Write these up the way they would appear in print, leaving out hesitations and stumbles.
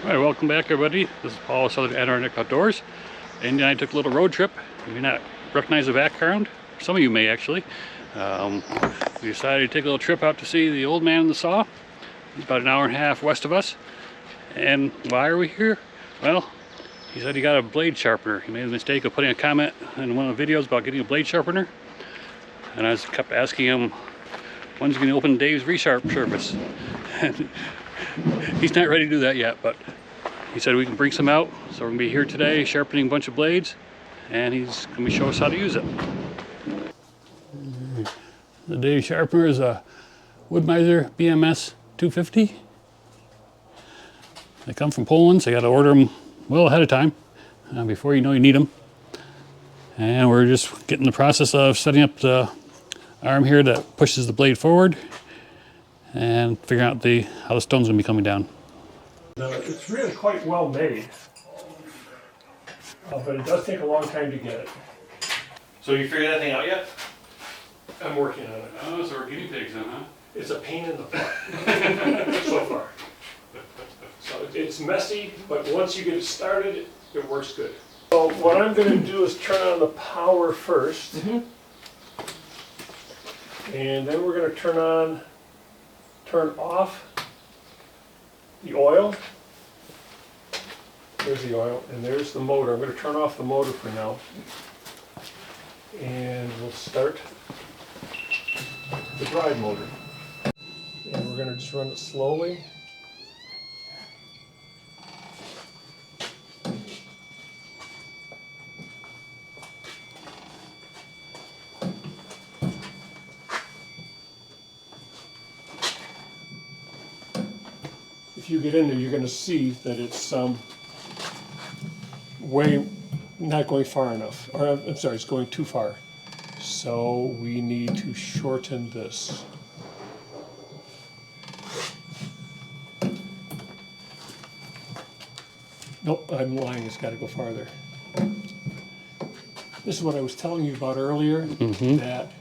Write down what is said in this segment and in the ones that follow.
Alright, welcome back everybody. This is Paul with Southern Antarctic Outdoors. Andy and I took a little road trip. You may not recognize the background. Some of you may actually. We decided to take a little trip out to see the old man in the saw. He's about an hour and a half west of us. And why are we here? Well, he said he got a blade sharpener. He made the mistake of putting a comment in one of the videos about getting a blade sharpener. And I kept asking him, when's he going to open Dave's resharp service? He's not ready to do that yet, but he said we can bring some out. So we're going to be here today sharpening a bunch of blades, and he's going to show us how to use it. The Dave sharpener is a Wood-Mizer BMS250. They come from Poland, so you got to order them well ahead of time before you know you need them. And we're just getting the process of setting up the arm here that pushes the blade forward and figuring out how the stone's going to be coming down. It's really quite well made, but it does take a long time to get it. So you figured that thing out yet? I'm working on it. Oh, so we're guinea pigs then, huh? It's a pain in the butt so far. So it's messy, but once you get it started, it works good. So what I'm going to do is turn on the power first, and then we're going to turn off the oil. There's the oil, and there's the motor. I'm going to turn off the motor for now, and we'll start the drive motor. And we're going to just run it slowly. If you get in there, you're going to see that it's not going far enough, or I'm sorry, it's going too far. So we need to shorten this. Nope, I'm lying, it's got to go farther. This is what I was telling you about earlier, that,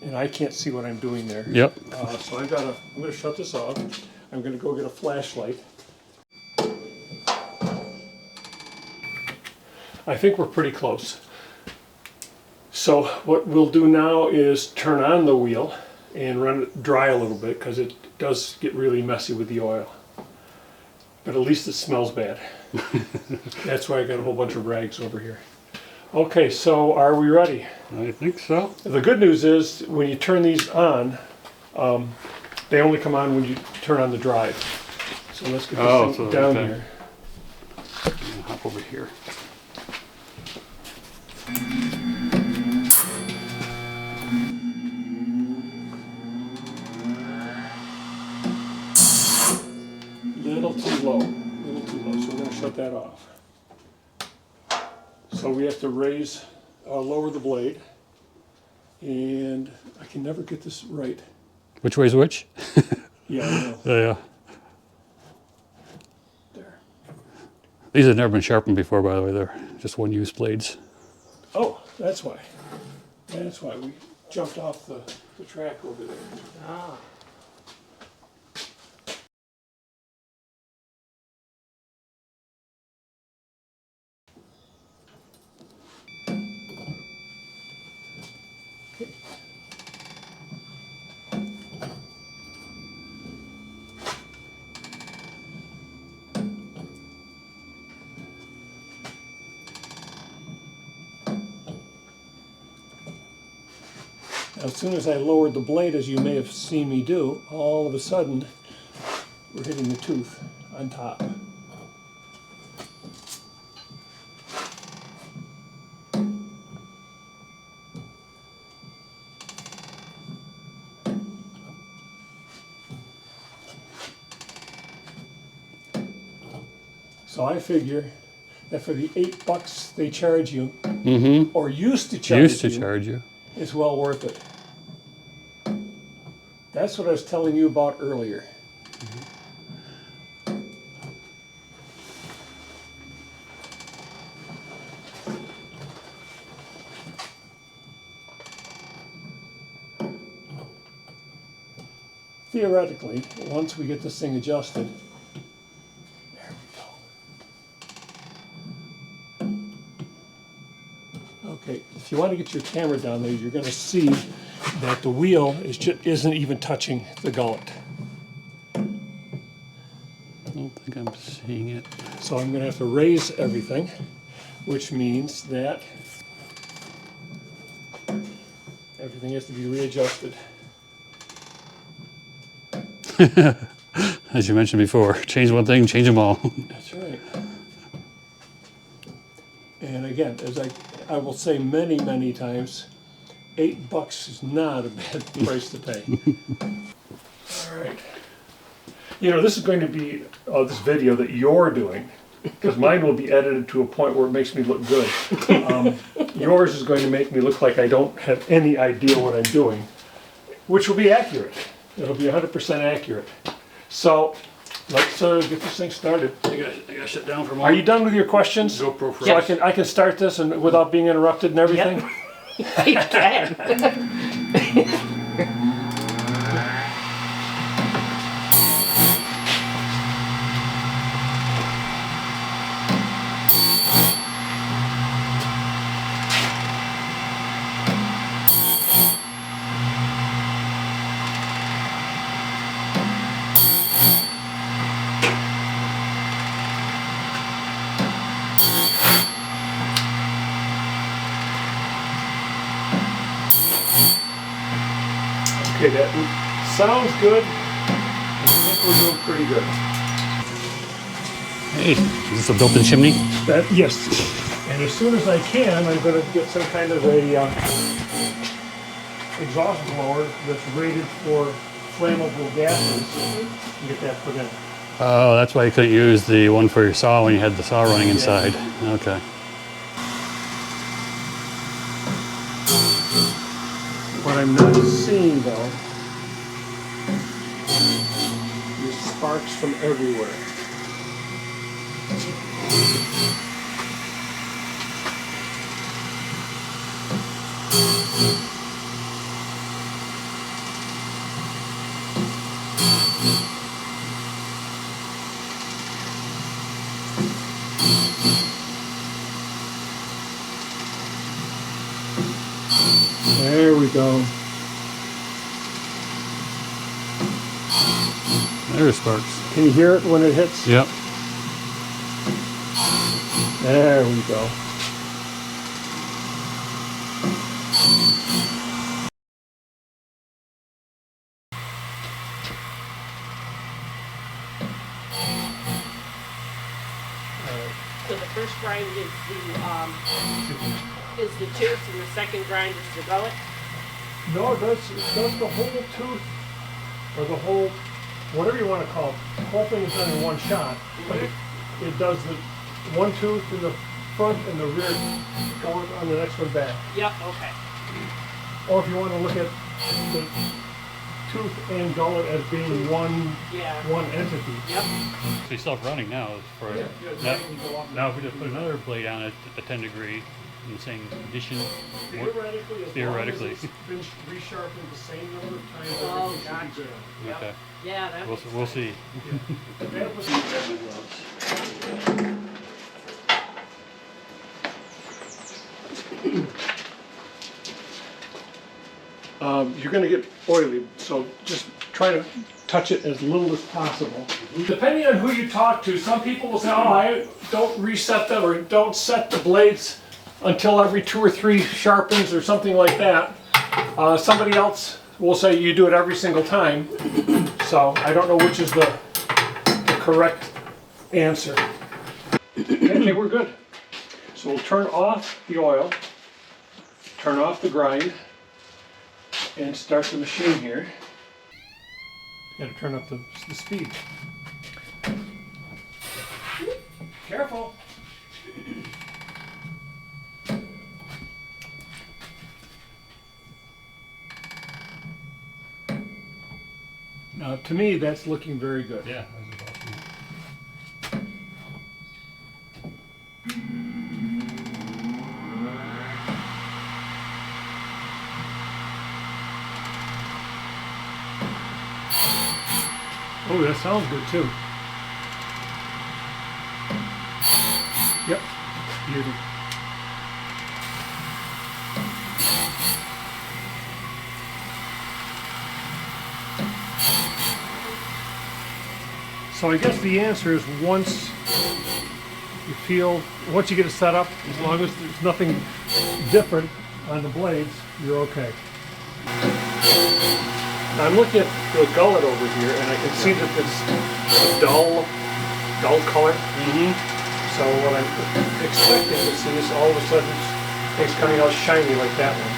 and I can't see what I'm doing there. Yep. So I'm going to shut this off. I'm going to go get a flashlight. I think we're pretty close. So what we'll do now is turn on the wheel and run it dry a little bit, because it does get really messy with the oil. But at least it smells bad. That's why I got a whole bunch of rags over here. Okay, so are we ready? I think so. The good news is when you turn these on, they only come on when you turn on the drive. So let's get this thing down here. Hop over here. Little too low, so we're going to shut that off. So we have to lower the blade, and I can never get this right. Which way's which? Yeah, I know. Yeah. There. These have never been sharpened before, by the way. They're just one-use blades. Oh, that's why. That's why we jumped off the track over there. Ah. Now, as soon as I lowered the blade, as you may have seen me do, all of a sudden we're hitting the tooth on top. So I figure that for the $8 they charge you, or used to charge you, it's well worth it. That's what I was telling you about earlier. Theoretically, once we get this thing adjusted, if you want to get your camera down there, you're going to see that the wheel isn't even touching the gullet. I don't think I'm seeing it. So I'm going to have to raise everything, which means that everything has to be readjusted. As you mentioned before, change one thing, change them all. That's right. And again, as I will say many, many times, $8 is not a bad price to pay. All right. You know, this is going to be this video that you're doing, because mine will be edited to a point where it makes me look good. Yours is going to make me look like I don't have any idea what I'm doing, which will be accurate. It'll be 100% accurate. So let's get this thing started. I gotta sit down for a moment. Are you done with your questions? GoPro for So us. I can start this and without being interrupted and everything? Yep. You can. Okay, that sounds good. I think we're doing pretty good. Hey, is this a built-in chimney? Yes, and as soon as I can, I'm going to get some kind of a exhaust blower that's rated for flammable gases and get that put in. Oh, that's why you couldn't use the one for your saw when you had the saw running inside. Okay. What I'm not seeing though is sparks from everywhere. There we go. There's sparks. Can you hear it when it hits? Yep. There we go. So the first grind is the tooth, and the second grind is the gullet. No, it does the whole tooth, or the whole, whatever you want to call it. The whole thing is done in one shot, but it does the one tooth in the front and the rear going on the next one back. Yep. Okay. Or if you want to look at the tooth and gullet as being one entity. Yep. So you still have running now. For now, if we just put another blade on it at 10 degree in the same condition, Theoretically, as Theoretically. long as it's been resharpened the same number of times, Oh, everything should be good. okay, Yeah, that makes we'll sense. see. That was- you're going to get oily, so just try to touch it as little as possible. Depending on who you talk to, some people will say, oh, I don't reset them or don't set the blades until every 2 or 3 sharpens or something like that. Somebody else will say you do it every single time. So I don't know which is the correct answer. Okay, we're good. So we'll turn off the oil, turn off the grind, and start the machine here. Got to turn up the speed. Careful. Now, to me, that's looking very good. Yeah. Oh, that sounds good too. Yep. Beauty. So I guess the answer is once you get it set up, as long as there's nothing different on the blades, you're okay. Now I'm looking at the gullet over here, and I can see that it's a dull color. So what I'm expecting to see is all of a sudden things coming out shiny like that one.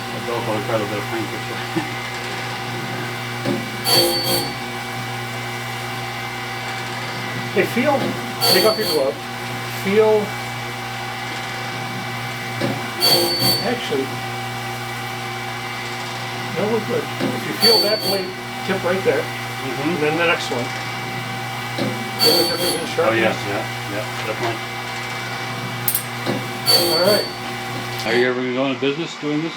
A dull color, quite a bit of paint picture. Hey, take off your glove, actually, no, we're good. If you feel that blade tip right there, and then the next one, feel the difference in Oh sharpness? yeah, definitely. All right. Are you ever going to go into business doing this?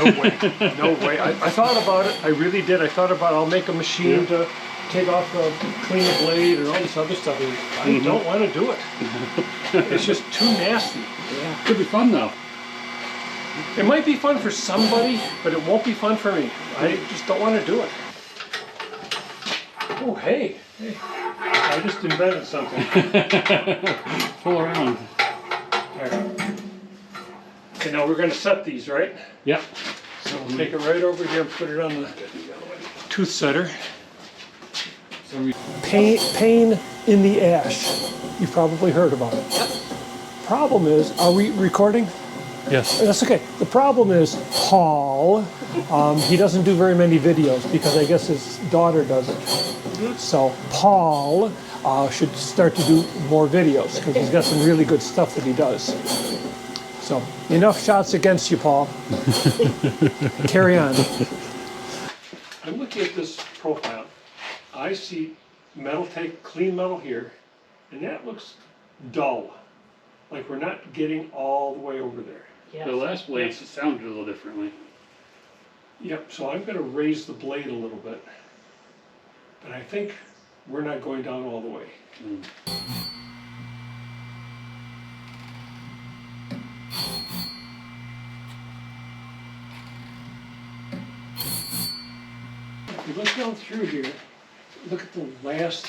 No way, no way. I thought about it, I really did. I thought about I'll make a machine to take off clean the blade and all this other stuff. I don't want to do it. It's just too nasty. Yeah, could be fun though. It might be fun for somebody, but it won't be fun for me. I just don't want to do it. Oh, hey. I just invented something. Pull around. All right. Okay, now we're going to set these, right? Yep. So we'll take it right over here and put it on the tooth setter. So Pain in the ash. You've probably heard about it. Yep. Problem is, are we recording? yes. That's okay. The problem is Paul, he doesn't do very many videos because I guess his daughter does it. So Paul should start to do more videos because he's got some really good stuff that he does. So enough shots against you, Paul. Carry on. I'm looking at this profile. I see clean metal here, and that looks dull. Like we're not getting all the way over there. Yes. The last blades sounded a little differently. Yep, so I'm going to raise the blade a little bit. But I think we're not going down all the way. If you look down through here, look at the last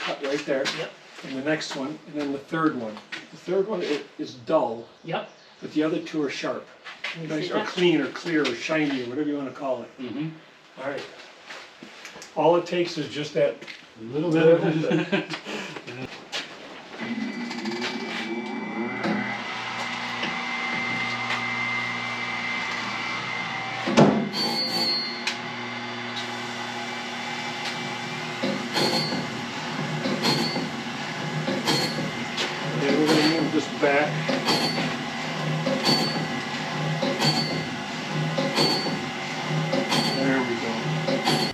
cut right there. Yep. And the next one, and then the third one. The third one is dull, Yep. but the other two are sharp. You Nice, see or that? clean, or clear, or shiny, or whatever you want to call it. All right. All it takes is just that little bit of And we're going to move this back. There we go.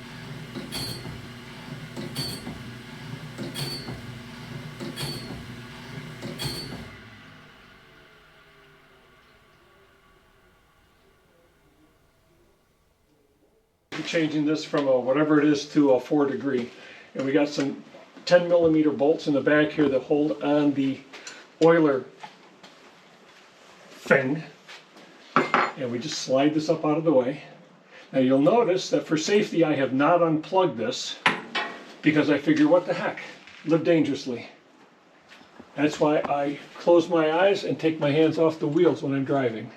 We're changing this from a whatever it is to a 4 degree. And we got some 10 millimeter bolts in the back here that hold on the oiler thing. And we just slide this up out of the way. Now you'll notice that for safety I have not unplugged this because I figure what the heck, live dangerously. That's why I close my eyes and take my hands off the wheels when I'm driving.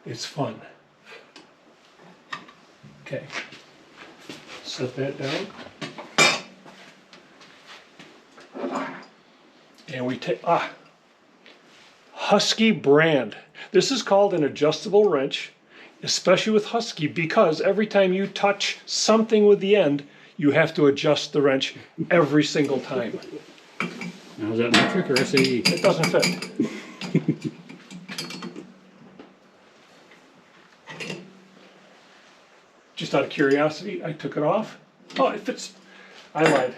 It's fun. Okay, set that down. And we take, Husky brand. This is called an adjustable wrench, especially with Husky, because every time you touch something with the end, you have to adjust the wrench every single time. Now is that metric or SAE? It doesn't fit. Just out of curiosity, I took it off. Oh, it fits. I lied.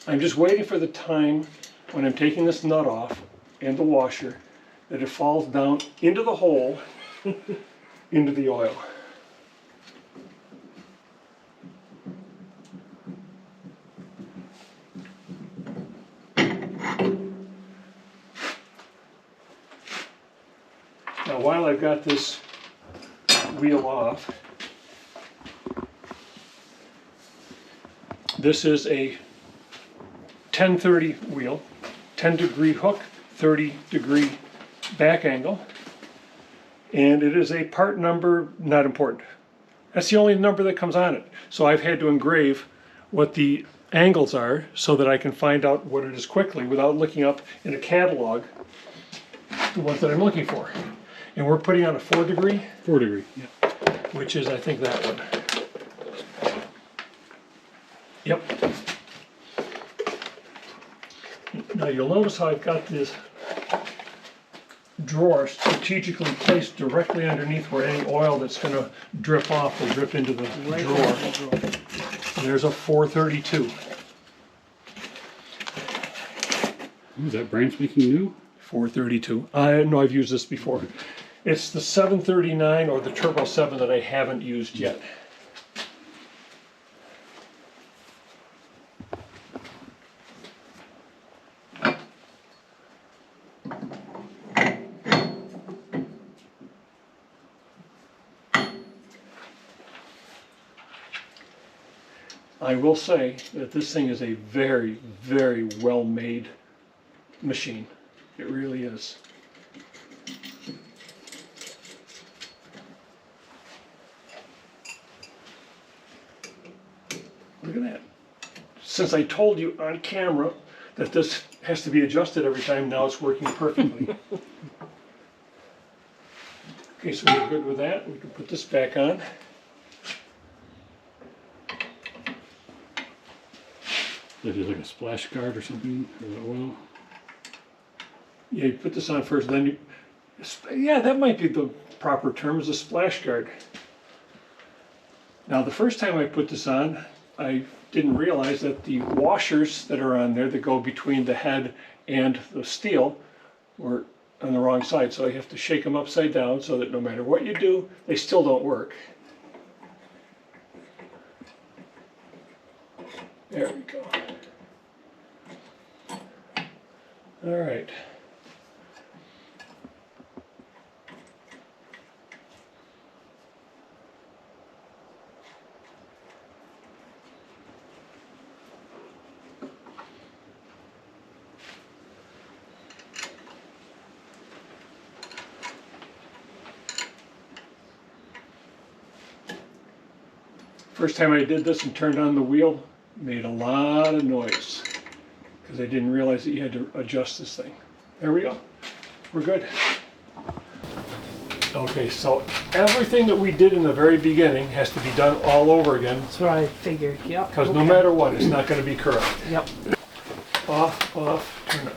I'm just waiting for the time when I'm taking this nut off and the washer that it falls down into the hole, into the oil. Now while I've got this wheel off, This is a 1030 wheel, 10-degree hook, 30-degree back angle, and it is a part number not important. That's the only number that comes on it. So I've had to engrave what the angles are so that I can find out what it is quickly without looking up in a catalog the ones that I'm looking for. And we're putting on a 4-degree, 4-degree. Yeah. which is I think that one. Yep. Now you'll notice how I've got this drawer strategically placed directly underneath where any oil that's going to drip off will drip into the drawer. There's a 432. Is that brand spanking new? 432. I know I've used this before. It's the 739 or the Turbo 7 that I haven't used yet. I will say that this thing is a very, very well made machine. It really is. Look at that. Since I told you on camera that this has to be adjusted every time, now it's working perfectly. Okay, so we're good with that. We can put this back on. Is it like a splash guard or something for the oil? Yeah, you put this on first, then you... Yeah, that might be the proper term, is a splash guard. Now, the first time I put this on, I didn't realize that the washers that are on there that go between the head and the steel were on the wrong side, so I have to shake them upside down so that no matter what you do, they still don't work. There we go. All right. First time I did this and turned on the wheel, made a lot of noise because I didn't realize that you had to adjust this thing. There we go. We're good. Okay, so everything that we did in the very beginning has to be done all over again That's what I figured, yep. because no matter what, it's not going to be correct. Yep. Off, turn on.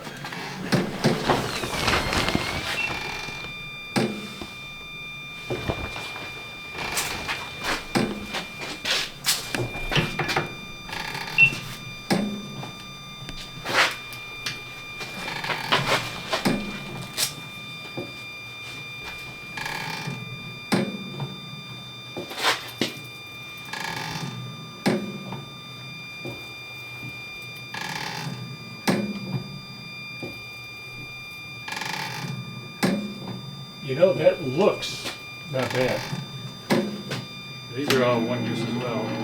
You know, that looks not bad. These are all one use as well.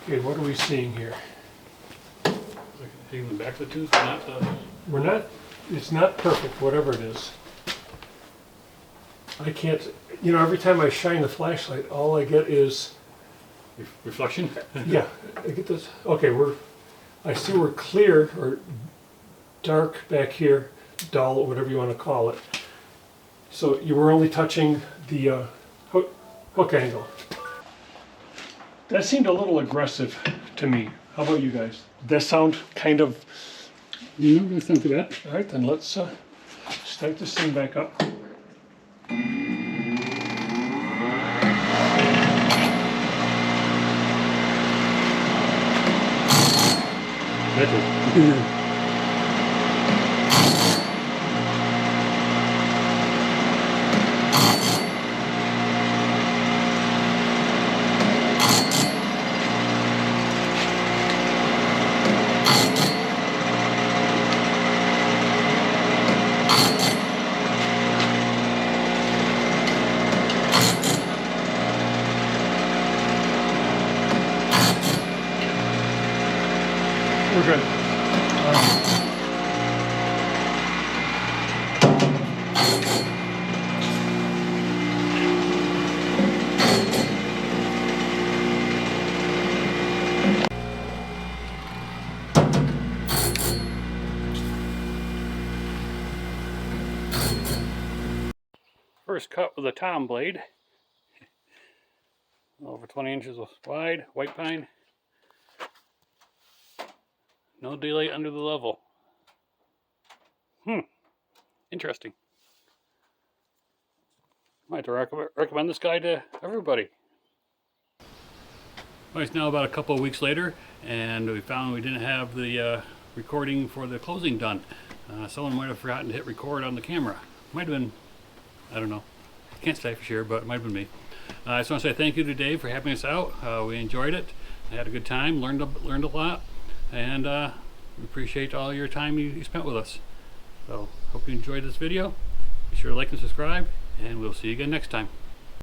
Okay, what are we seeing here? Hitting the back of the tooth, not the... We're not, it's not perfect, whatever it is. I can't, you know, every time I shine the flashlight, all I get is, reflection. yeah, I get this, okay, I see we're clear or dark back here, dull, or whatever you want to call it. So you were only touching the hook angle. That seemed a little aggressive to me. How about you guys? Did that sound kind of... No, that's not too bad. All right, then let's start this thing back up. That's it. First cut with a tom blade. Over 20 inches wide, white pine. No daylight under the level. Interesting. Might recommend this guy to everybody. Well, it's now about a couple of weeks later, and we found we didn't have the recording for the closing done. Someone might have forgotten to hit record on the camera. Might have been, I don't know. Can't say for sure, but it might have been me. I just want to say thank you to Dave for having us out. We enjoyed it. I had a good time, learned a lot, and we appreciate all your time you spent with us. So, hope you enjoyed this video. Be sure to like and subscribe, and we'll see you again next time.